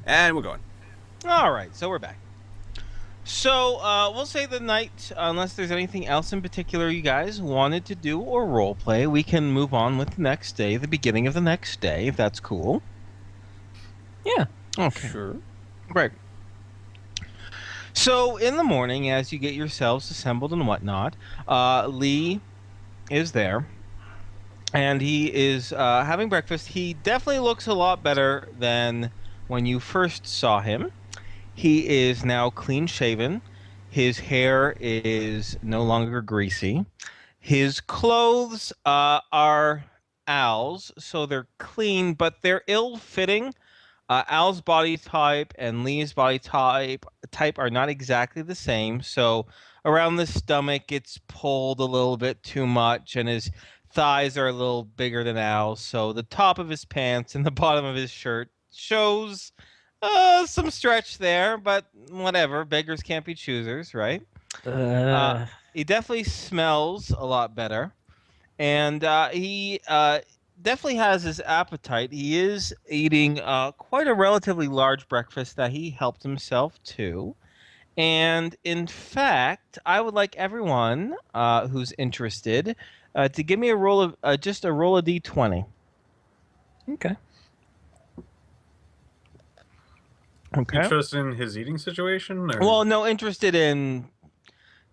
And we're going. All right, so we're back. So we'll say the night, unless there's anything else in particular you guys wanted to do or role play, we can move on with the next day, the beginning of the next day, if that's cool. Yeah. Okay, Sure. great. So in the morning, as you get yourselves assembled and whatnot, Lee is there, and he is having breakfast. He definitely looks a lot better than when you first saw him. He is now clean shaven. His hair is no longer greasy. His clothes are Al's, so they're clean, but they're ill-fitting. Al's body type and Lee's body type are not exactly the same. So around the stomach, it's pulled a little bit too much, and his thighs are a little bigger than Al's. So the top of his pants and the bottom of his shirt shows some stretch there, but whatever. Beggars can't be choosers, right? Uh, He definitely smells a lot better, and he definitely has his appetite. He is eating quite a relatively large breakfast that he helped himself to. And in fact, I would like everyone who's interested to give me a roll of just a roll of d20. okay. Okay. Interested in his eating situation? Or? Well, no, interested in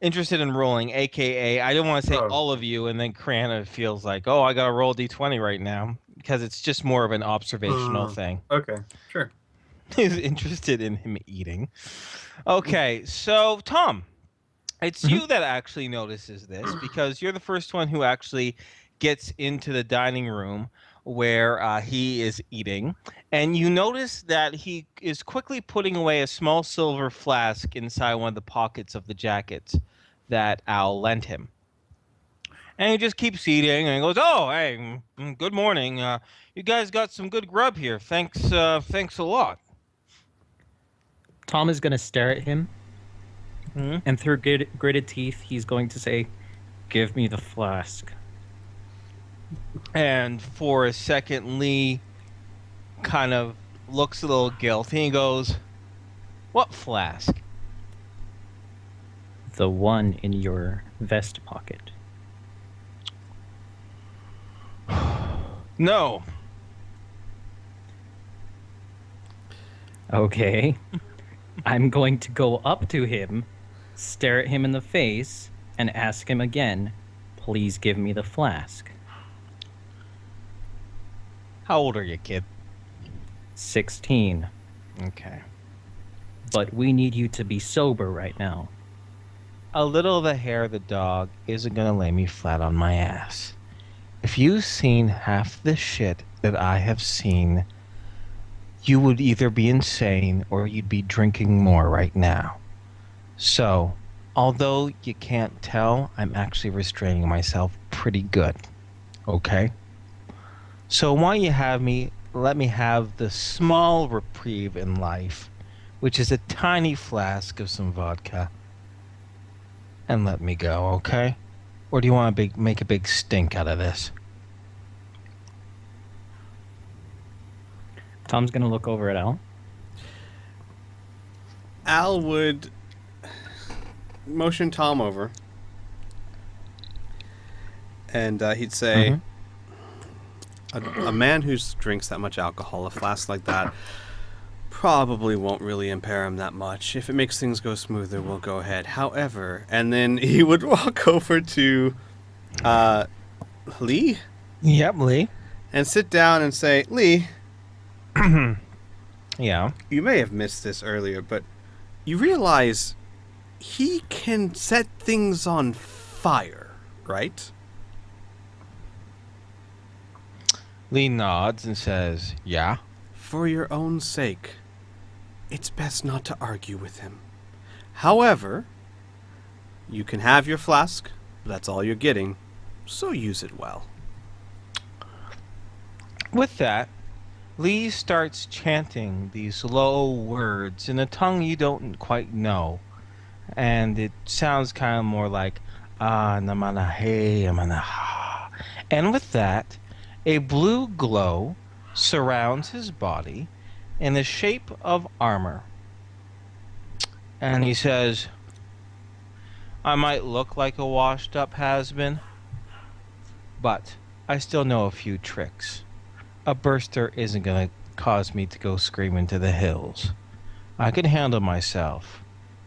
rolling, aka I don't want to say Oh. all of you, and then Krana feels like, oh, I got to roll d20 right now because it's just more of an observational thing. Okay, sure. He's interested in him eating. Okay, so Tom, it's you that actually notices this because you're the first one who actually gets into the dining room where he is eating, and you notice that he is quickly putting away a small silver flask inside one of the pockets of the jacket that Al lent him. And he just keeps eating, and he goes, "Oh, hey, good morning. You guys got some good grub here. Thanks a lot." Tom is going to stare at him, Mhm. and through gritted teeth, he's going to say, "Give me the flask." And for a second, Lee kind of looks a little guilty. He goes, "What flask?" The one in your vest pocket. No. Okay. I'm going to go up to him, stare at him in the face, and ask him again, "Please give me the flask." How old are you, kid? 16. Okay. But we need you to be sober right now. A little of the hair of the dog isn't gonna lay me flat on my ass. If you've seen half the shit that I have seen, you would either be insane or you'd be drinking more right now. So, although you can't tell, I'm actually restraining myself pretty good. Okay? So why don't you let me have the small reprieve in life, which is a tiny flask of some vodka, and let me go, okay? Or do you want to make a big stink out of this? Tom's going to look over at Al. Al would motion Tom over, and he'd say, a man who drinks that much alcohol, a flask like that, probably won't really impair him that much. If it makes things go smoother, we'll go ahead. However, and then he would walk over to Lee Yep, Lee. and sit down and say, Lee, Yeah. you may have missed this earlier, but you realize he can set things on fire, right? Lee nods and says, yeah. For your own sake, it's best not to argue with him. However, you can have your flask, but that's all you're getting, so use it well. With that, Lee starts chanting these low words in a tongue you don't quite know. And it sounds kind of more like, namana hey, amana ha. And with that, a blue glow surrounds his body, in the shape of armor. And he says, I might look like a washed up has-been, but I still know a few tricks. A burster isn't going to cause me to go screaming to the hills. I can handle myself.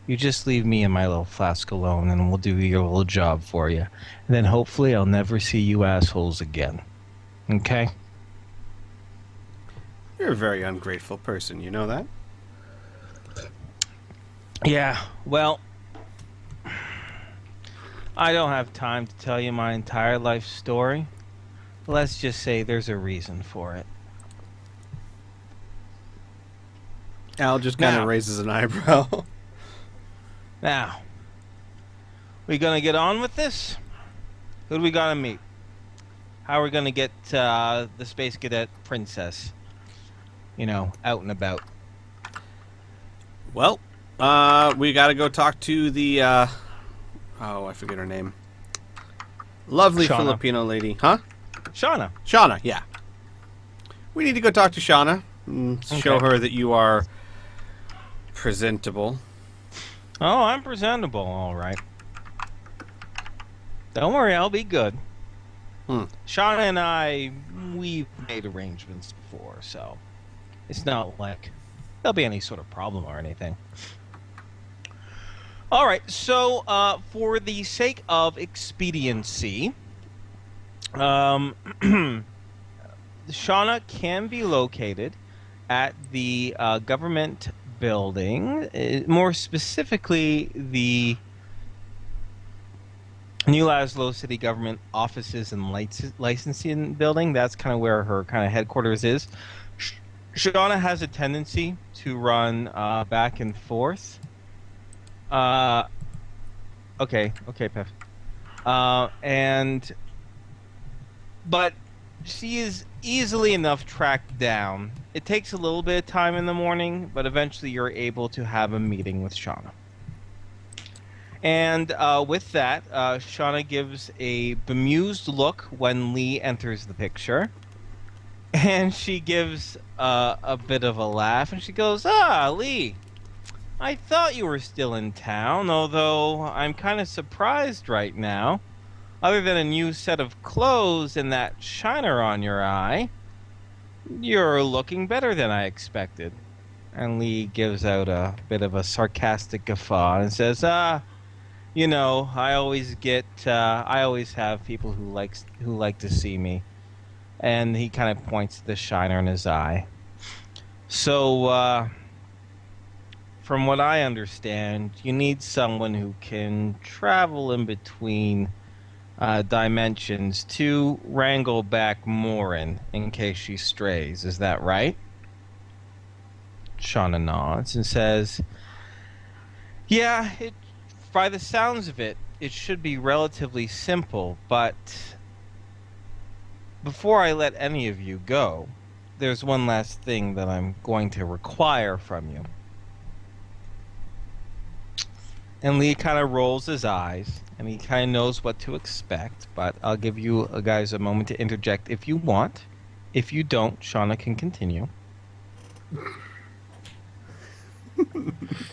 You just leave me and my little flask alone and we'll do your little job for you. And then hopefully I'll never see you assholes again. Okay? You're a very ungrateful person, you know that? Yeah, well, I don't have time to tell you my entire life story. Let's just say there's a reason for it. Al just kind of Now- raises an eyebrow. Now, we gonna get on with this? Who do we gotta meet? How are we gonna get the Space Cadet Princess, out and about? Well, we gotta go talk to the, I forget her name. Lovely Shauna. Filipino lady. Huh? Shauna. Shauna, yeah. We need to go talk to Shauna. Show Okay. her that you are presentable. Oh, I'm presentable, all right. Don't worry, I'll be good. Shauna and I, we've made arrangements before, so it's not like there'll be any sort of problem or anything. All right, so for the sake of expediency, Shauna can be located at the government building, more specifically the New Laszlo City Government Offices and Licensing Building. That's kind of where her kind of headquarters is. Shauna has a tendency to run back and forth. Okay, Pef. But she is easily enough tracked down. It takes a little bit of time in the morning, but eventually you're able to have a meeting with Shauna. And with that, Shauna gives a bemused look when Lee enters the picture. And she gives a bit of a laugh, and she goes, Lee, I thought you were still in town, although I'm kind of surprised right now. Other than a new set of clothes and that shiner on your eye, you're looking better than I expected. And Lee gives out a bit of a sarcastic guffaw and says, I always have people who like to see me. And he kind of points to the shiner in his eye. So, from what I understand, you need someone who can travel in between dimensions to wrangle back Morin in case she strays. Is that right? Shauna nods and says, yeah, by the sounds of it, it should be relatively simple, but before I let any of you go, there's one last thing that I'm going to require from you. And Lee kind of rolls his eyes, and he kind of knows what to expect, but I'll give you guys a moment to interject if you want. If you don't, Shauna can continue.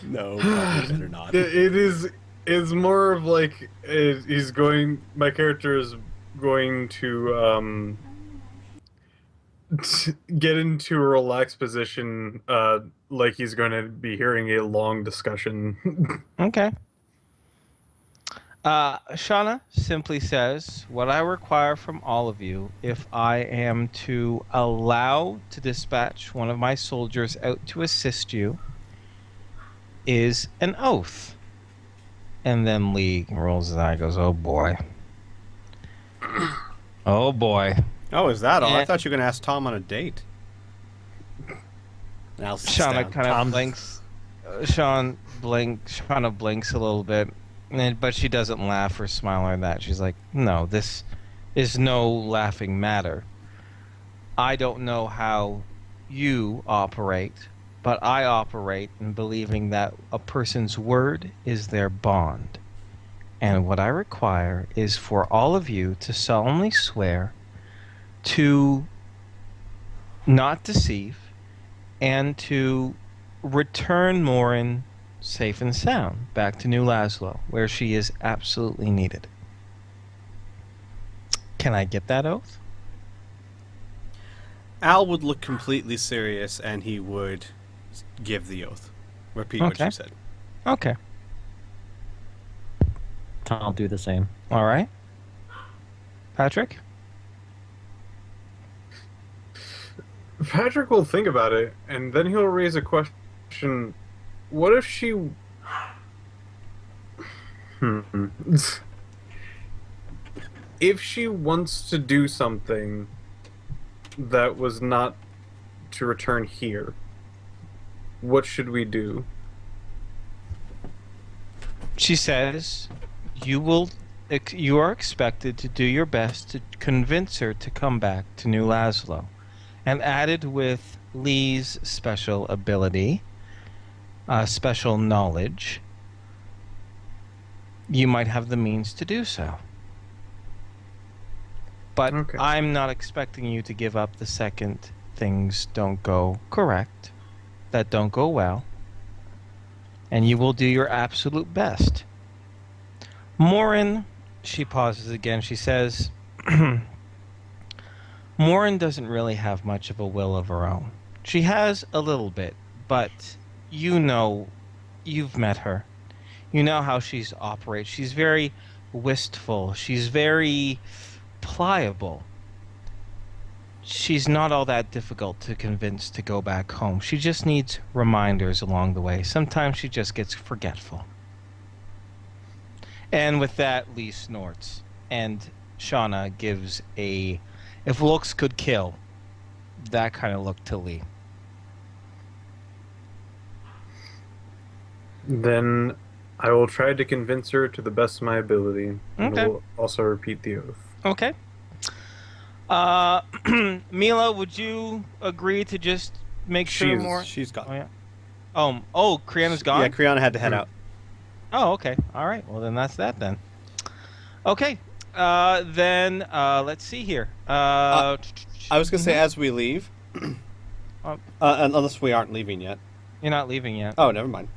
No, probably better not. It's more of like my character is going to get into a relaxed position, like he's going to be hearing a long discussion. Okay. Shauna simply says, what I require from all of you, if I am to allow to dispatch one of my soldiers out to assist you, is an oath. And then Lee rolls his eye and goes, oh boy. Oh boy. Oh, is that all? I Yeah. thought you were going to ask Tom on a date. Al sits Shauna down. kind of Tom's- blinks. Shauna blinks a little bit, but she doesn't laugh or smile or that. She's like, no, this is no laughing matter. I don't know how you operate, but I operate in believing that a person's word is their bond. And what I require is for all of you to solemnly swear to not deceive and to return Morin safe and sound back to New Laszlo, where she is absolutely needed. Can I get that oath? Al would look completely serious, and he would give the oath. Repeat what Okay. you said. Okay. I'll do the same. All right. Patrick? Patrick will think about it, and then he'll raise a question. What if she... If she wants to do something that was not to return here, what should we do? She says you are expected to do your best to convince her to come back to New Laszlo. And added with Lee's special ability, special knowledge, you might have the means to do so. But Okay. I'm not expecting you to give up the second things don't go correct, that don't go well, and you will do your absolute best. Morin, she pauses again. She says, Morin doesn't really have much of a will of her own. She has a little bit, but you know, you've met her. You know how she operates. She's very wistful. She's very pliable. She's not all that difficult to convince to go back home. She just needs reminders along the way. Sometimes she just gets forgetful. And with that, Lee snorts. And Shauna gives a, if looks could kill, that kind of look to Lee. Then I will try to convince her to the best of my ability. And Okay. will also repeat the oath. Okay. Mila, would you agree to just make sure more? She's gone. Oh, yeah. Kriana's gone? Yeah, Kriana had to head out. Oh, okay. All right. Well, then that's that then. Okay. Let's see here. I was going to say, as we leave, Um, unless we aren't leaving yet. You're not leaving yet. Oh, never mind.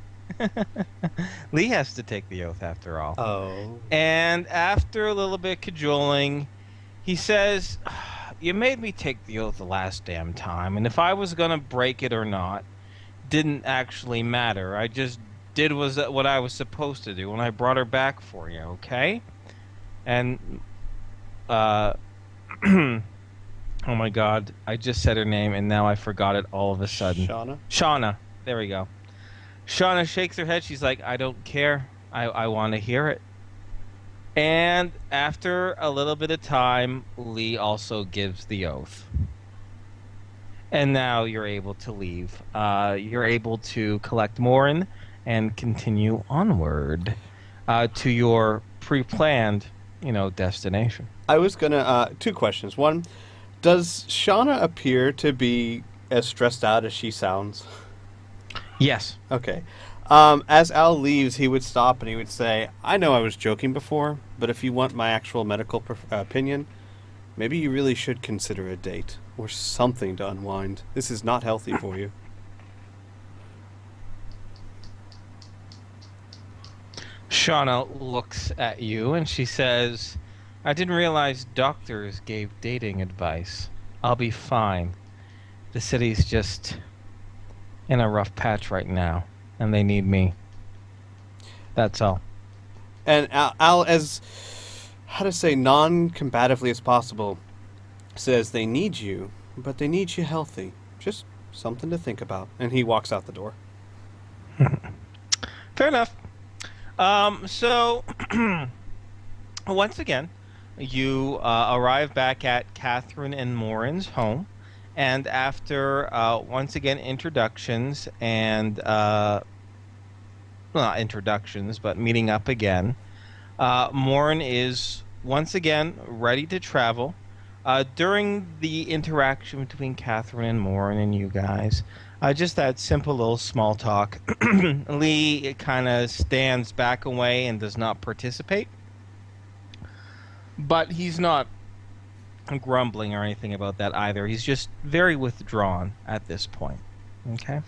Lee has to take the oath after all. Oh. And after a little bit cajoling, he says, you made me take the oath the last damn time, and if I was going to break it or not, didn't actually matter. I just did what I was supposed to do when I brought her back for you, okay? And, oh my god, I just said her name, and now I forgot it all of a sudden. Shauna? Shauna. There we go. Shauna shakes her head. She's like, I don't care. I want to hear it. And after a little bit of time, Lee also gives the oath. And now you're able to leave. You're able to collect Morin and continue onward to your pre-planned, destination. I was going to, two questions. One, does Shauna appear to be as stressed out as she sounds? Yes. Okay. As Al leaves, he would stop and he would say, I know I was joking before, but if you want my actual medical opinion, maybe you really should consider a date or something to unwind. This is not healthy for you. Shauna looks at you and she says, I didn't realize doctors gave dating advice. I'll be fine. The city's just in a rough patch right now, and they need me. That's all. And Al, as, how to say, non-combatively as possible, says they need you, but they need you healthy. Just something to think about. And he walks out the door. Fair enough. So, once again, you arrive back at Catherine and Morin's home, and after, once again, introductions and, well, not introductions, but meeting up again, Morin is once again ready to travel. During the interaction between Catherine and Morin and you guys, just that simple little small talk, Lee kind of stands back away and does not participate. But he's not grumbling or anything about that either. He's just very withdrawn at this point. Okay.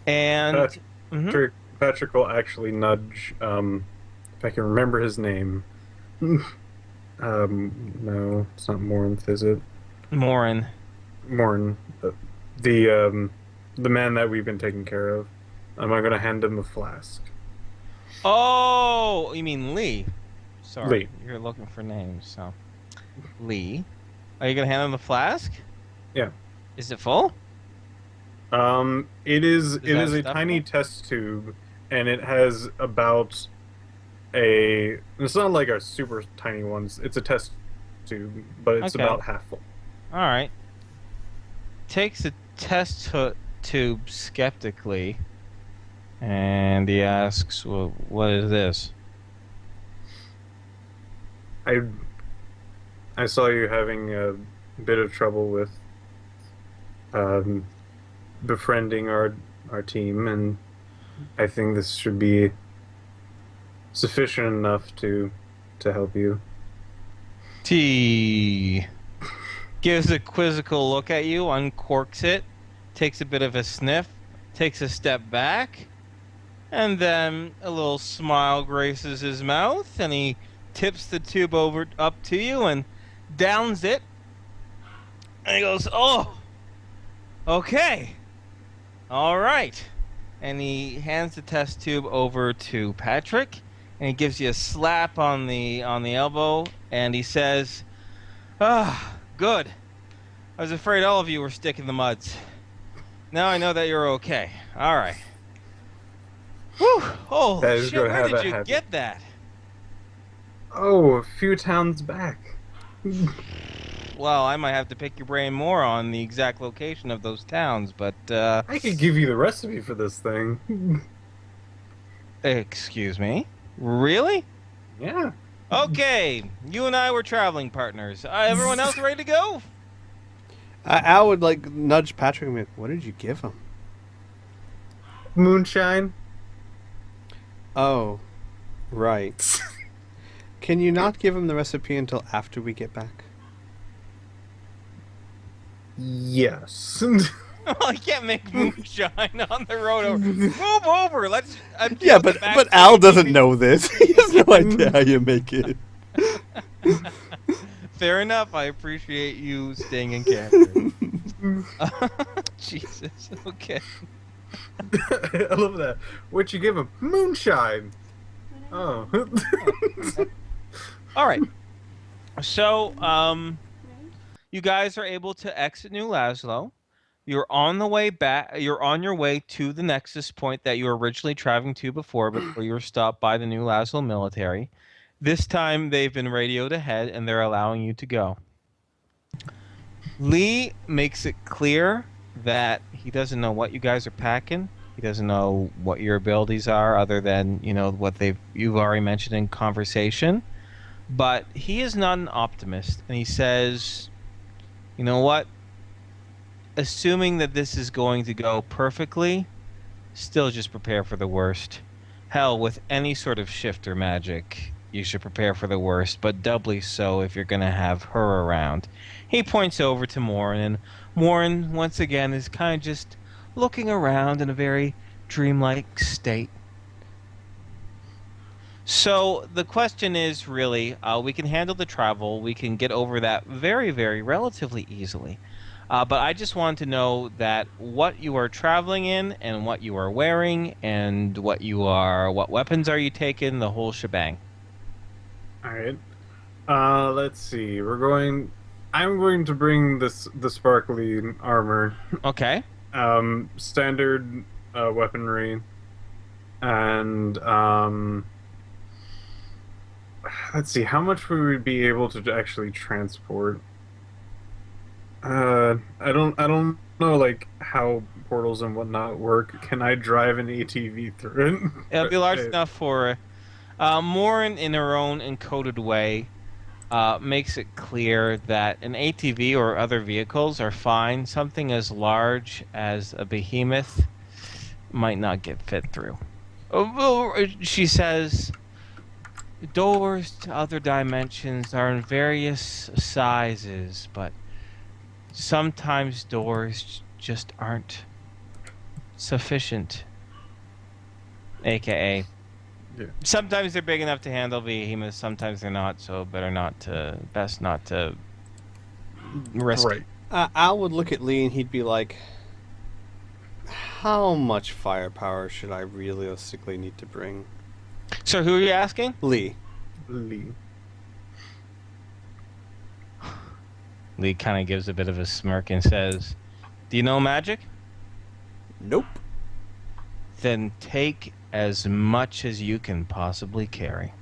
And Patrick, mhm. Patrick will actually nudge, if I can remember his name. No, it's not Morinth, is it? Morin. Morin, the the man that we've been taking care of. I'm gonna hand him a flask. Oh, you mean Lee? Sorry, Lee. you're looking for names. So, Lee, are you gonna hand him the flask? Yeah. Is it full? It that is a stuff tiny in it? test tube, and it has about a. It's not like a super tiny one. It's a test tube, but it's Okay. about half full. All right. Takes the tube skeptically, and he asks, well, "What is this?" I I saw you having a bit of trouble with um, befriending our team, and I think this should be sufficient enough to help you. T gives a quizzical look at you, uncorks it, takes a bit of a sniff, takes a step back, and then a little smile graces his mouth, and he tips the tube over up to you and downs it. And he goes, "Oh, okay, all right." And he hands the test tube over to Patrick, and he gives you a slap on the elbow, and he says, "Ah, good. I was afraid all of you were stick in the muds. Now I know that you're okay. All right." Whew! Oh That is shit! gonna Where have did that you happen. get that? Oh, a few towns back. Well, I might have to pick your brain more on the exact location of those towns, but I could give you the recipe for this thing. excuse me. Really? Yeah. Okay, you and I were traveling partners. Everyone else ready to go? Al would like nudge Patrick and be like, what did you give him? Moonshine. Oh, right. Can you not give him the recipe until after we get back? Yes. I can't make moonshine on the road over. Move over. Let's. I'm Yeah, doing but the but back Al seat. doesn't know this. He has no idea how you make it. Fair enough. I appreciate you staying in character. Jesus. Okay. I love that. What you give him? Moonshine. Oh. All right. So, you guys are able to exit New Laszlo. You're on the way back. You're on your way to the Nexus point that you were originally traveling to before you were stopped by the New Laszlo military. This time they've been radioed ahead and they're allowing you to go. Lee makes it clear that he doesn't know what you guys are packing. He doesn't know what your abilities are other than, what you've already mentioned in conversation. But he is not an optimist, and he says, "You know what? Assuming that this is going to go perfectly, still just prepare for the worst. Hell, with any sort of shifter magic, you should prepare for the worst, but doubly so if you're going to have her around." He points over to Morin, and Morin, once again, is kind of just looking around in a very dreamlike state. So the question is really, we can handle the travel. We can get over that very, very relatively easily. But I just want to know that what you are traveling in and what you are wearing and what weapons are you taking, the whole shebang. All right. Let's see. I'm going to bring the sparkly armor. Okay. Standard weaponry, and let's see. How much would we be able to actually transport? I don't know like how portals and whatnot work. Can I drive an ATV through it? It'll be large enough for Morin, in her own encoded way, makes it clear that an ATV or other vehicles are fine. Something as large as a behemoth might not get fit through. She says, doors to other dimensions are in various sizes, but sometimes doors just aren't sufficient. AKA. Yeah. Sometimes they're big enough to handle behemoths, sometimes they're not, so best not to risk. Right. Al would look at Lee and he'd be like, how much firepower should I realistically need to bring? So who are you asking? Lee. Lee. Lee kind of gives a bit of a smirk and says, "Do you know magic? Nope. Then take as much as you can possibly carry."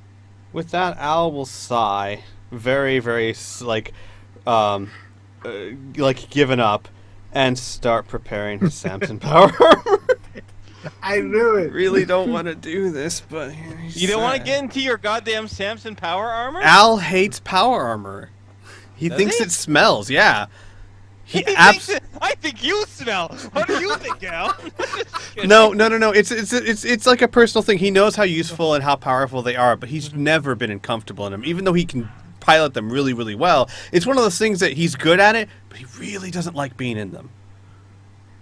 With that, Al will sigh, very, very, like given up, and start preparing his Samson power armor. I knew it. Really don't want to do this, but You don't want to get into your goddamn Samson power armor? Al hates power armor. He Does thinks he? it smells. Yeah. He thinks I think you smell. What do you think, Al? No. It's like a personal thing. He knows how useful and how powerful they are, but he's never been uncomfortable in them, even though he can pilot them really, really well. It's one of those things that he's good at it, but he really doesn't like being in them.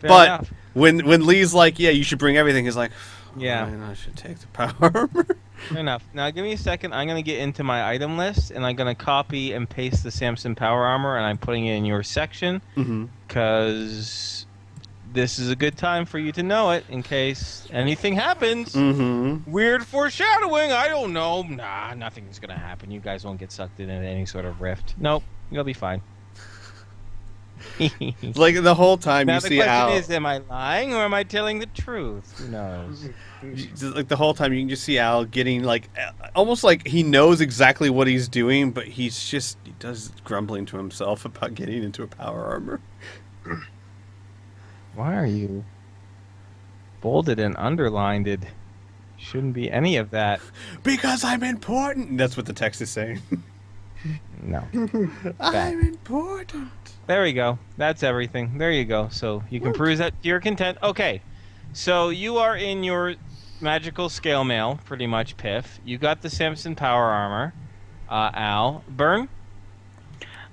Fair But enough. when Lee's like, yeah, you should bring everything, he's like, Yeah. fine, I should take the power armor. Fair enough. Now give me a second. I'm gonna get into my item list and I'm gonna copy and paste the Samson power armor and I'm putting it in your section Mm-hmm. because this is a good time for you to know it in case anything happens. Mm-hmm. Weird foreshadowing. I don't know. Nah, nothing's gonna happen. You guys won't get sucked into any sort of rift. Nope, you'll be fine. Like the whole time Now you the see question Al, is, am I lying or am I telling the truth? Who knows? like the whole time you can just see Al getting like almost like he knows exactly what he's doing, but he does grumbling to himself about getting into a power armor. Why are you bolded and underlined? It shouldn't be any of that. Because I'm important. That's what the text is saying. No. I'm important. There we go. That's everything. There you go. So you can peruse that to your content. Okay. So you are in your magical scale mail, pretty much, Piff. You got the Samson power armor. Al. Burn?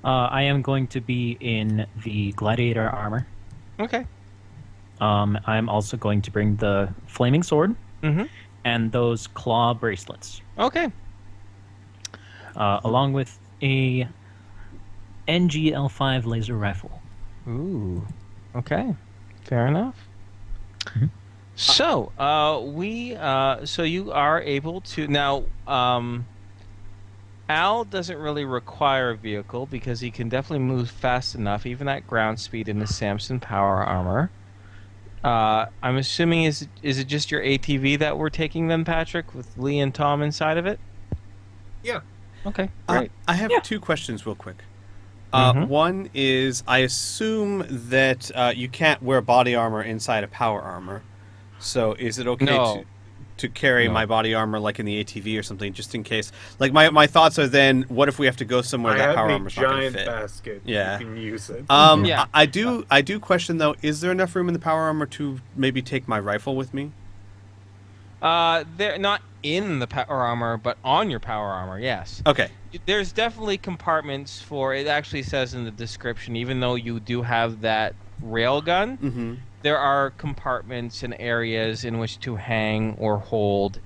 I am going to be in the gladiator armor. Okay. I'm also going to bring the flaming sword Mm-hmm. and those claw bracelets, Okay. along with a NGL5 laser rifle. Ooh. Okay. Fair enough. Mhm. So, so you are able to now. Al doesn't really require a vehicle because he can definitely move fast enough, even at ground speed, in the Samson power armor. I'm assuming is it just your ATV that we're taking then, Patrick, with Lee and Tom inside of it? Yeah. Okay, great. I have Yeah. two questions real quick. Mhm. One is, I assume that you can't wear body armor inside a power armor. So is it okay No. to carry No. my body armor like in the ATV or something, just in case? Like my thoughts are then, what if we have to go somewhere I that have power a armor's not going to giant fit? basket. Yeah. You can use it. Yeah. I do question though, is there enough room in the power armor to maybe take my rifle with me? They're not in the power armor, but on your power armor, yes. Okay. There's definitely compartments for it. Actually says in the description, even though you do have that rail gun, Mm-hmm. there are compartments and areas in which to hang or hold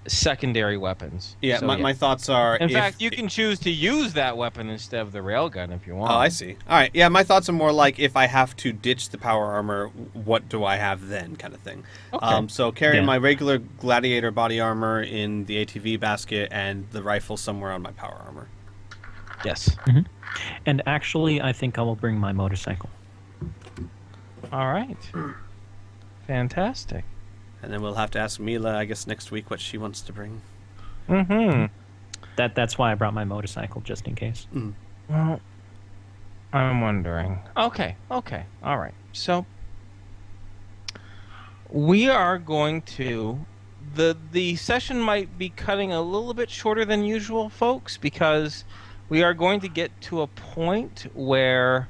secondary weapons. Yeah, So, my thoughts are. In if- fact, you can choose to use that weapon instead of the railgun if you want. Oh, I see. All right. Yeah, my thoughts are more like if I have to ditch the power armor, what do I have then, kind of thing. Okay. So carrying Yeah. my regular gladiator body armor in the ATV basket and the rifle somewhere on my power armor. Yes. And actually, I think I will bring my motorcycle. All right. Fantastic. And then we'll have to ask Mila, I guess, next week what she wants to bring. Mm-hmm. That's why I brought my motorcycle, just in case. Well, I'm wondering. Okay. All right. So we are going to the session might be cutting a little bit shorter than usual, folks, because we are going to get to a point where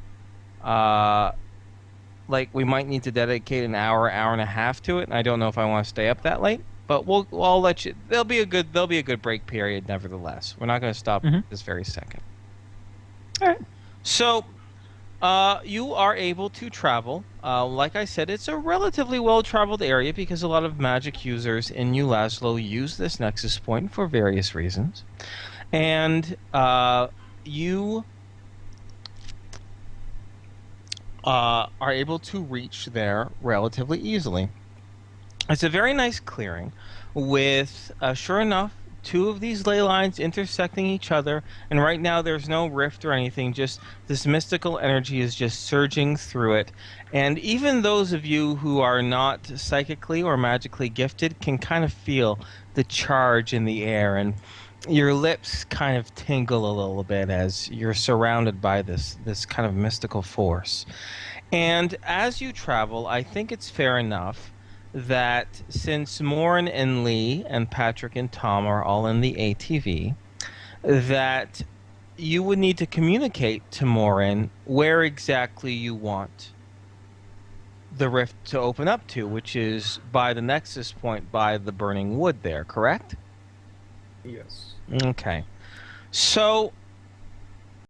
like we might need to dedicate an hour and a half to it, and I don't know if I want to stay up that late. But I'll let you. There'll be a good break period. Nevertheless, we're not going to stop Mhm. this very second. All right. So, you are able to travel like I said, it's a relatively well-traveled area because a lot of magic users in New Laszlo use this nexus point for various reasons. And you are able to reach there relatively easily. It's a very nice clearing with, sure enough, two of these ley lines intersecting each other, and right now there's no rift or anything, just this mystical energy is just surging through it. And even those of you who are not psychically or magically gifted can kind of feel the charge in the air, and your lips kind of tingle a little bit as you're surrounded by this kind of mystical force. And as you travel, I think it's fair enough that since Morin and Lee and Patrick and Tom are all in the ATV, that you would need to communicate to Morin where exactly you want the rift to open up to, which is by the nexus point by the burning wood there, correct? Yes. Okay. So